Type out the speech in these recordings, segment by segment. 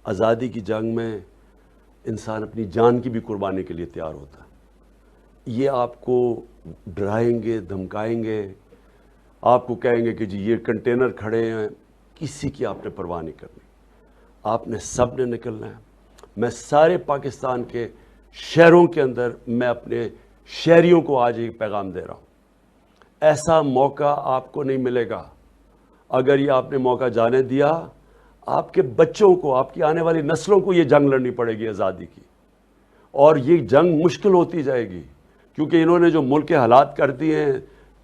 آزادی کی جنگ میں انسان اپنی جان کی بھی قربانی کے لیے تیار ہوتا ہے. یہ آپ کو ڈرائیں گے، دھمکائیں گے، آپ کو کہیں گے کہ جی یہ کنٹینر کھڑے ہیں، کسی کی آپ نے پرواہ نہیں کرنی. آپ نے سب نے نکلنا ہے. میں سارے پاکستان کے شہروں کے اندر میں اپنے شہریوں کو آج ایک پیغام دے رہا ہوں. ایسا موقع آپ کو نہیں ملے گا. اگر یہ آپ نے موقع جانے دیا، آپ کے بچوں کو، آپ کی آنے والی نسلوں کو یہ جنگ لڑنی پڑے گی آزادی کی. اور یہ جنگ مشکل ہوتی جائے گی، کیونکہ انہوں نے جو ملک کے حالات کر دیے ہیں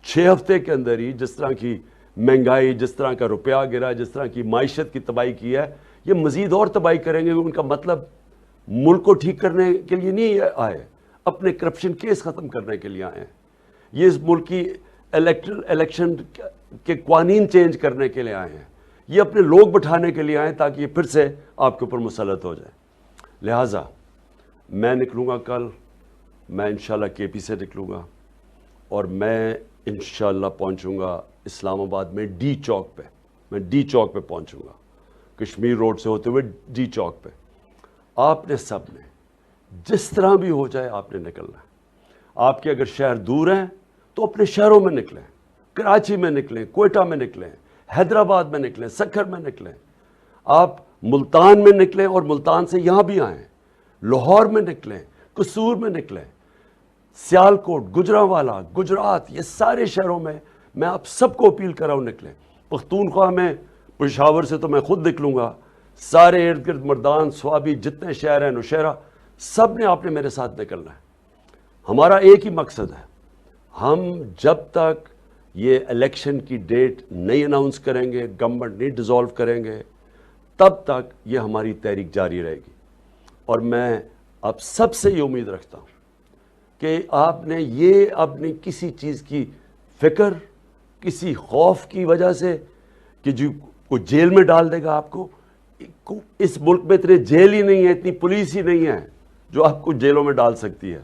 6 ہفتے کے اندر ہی، جس طرح کی مہنگائی، جس طرح کا روپیہ گرا، جس طرح کی معیشت کی تباہی کی ہے، یہ مزید اور تباہی کریں گے. ان کا مطلب ملک کو ٹھیک کرنے کے لیے نہیں آئے، اپنے کرپشن کیس ختم کرنے کے لیے آئے ہیں. یہ اس ملک کی الیکشن کے قوانین چینج کرنے کے لیے آئے ہیں. یہ اپنے لوگ بٹھانے کے لیے آئے ہیں تاکہ یہ پھر سے آپ کے اوپر مسلط ہو جائے. لہٰذا میں نکلوں گا کل، میں انشاءاللہ کے پی سے نکلوں گا، اور میں انشاءاللہ پہنچوں گا اسلام آباد میں ڈی چوک پہ. میں ڈی چوک پہ پہنچوں گا، کشمیر روڈ سے ہوتے ہوئے ڈی چوک پہ. آپ نے سب نے جس طرح بھی ہو جائے آپ نے نکلنا ہے. آپ کے اگر شہر دور ہیں تو اپنے شہروں میں نکلیں، کراچی میں نکلیں، کوئٹہ میں نکلیں، حیدرآباد میں نکلیں، سکھر میں نکلیں. آپ ملتان میں نکلیں اور ملتان سے یہاں بھی آئیں، لاہور میں نکلیں، قصور میں نکلیں، سیالکوٹ، گجرانوالہ، گجرات، یہ سارے شہروں میں میں آپ سب کو اپیل کر رہا ہوں نکلیں. پختونخوا میں پشاور سے تو میں خود نکلوں گا. سارے ارد گرد مردان، سوابی، جتنے شہر ہیں، نوشہرہ، سب نے آپ نے میرے ساتھ نکلنا ہے. ہمارا ایک ہی مقصد ہے، ہم جب تک یہ الیکشن کی ڈیٹ نہیں اناؤنس کریں گے، گورنمنٹ نہیں ڈیزالو کریں گے، تب تک یہ ہماری تحریک جاری رہے گی. اور میں آپ سب سے یہ امید رکھتا ہوں کہ آپ نے یہ اپنی کسی چیز کی فکر، کسی خوف کی وجہ سے کہ جو کوئی جیل میں ڈال دے گا آپ کو، اس ملک میں اتنے جیل ہی نہیں ہے، اتنی پولیس ہی نہیں ہے جو آپ کو جیلوں میں ڈال سکتی ہے.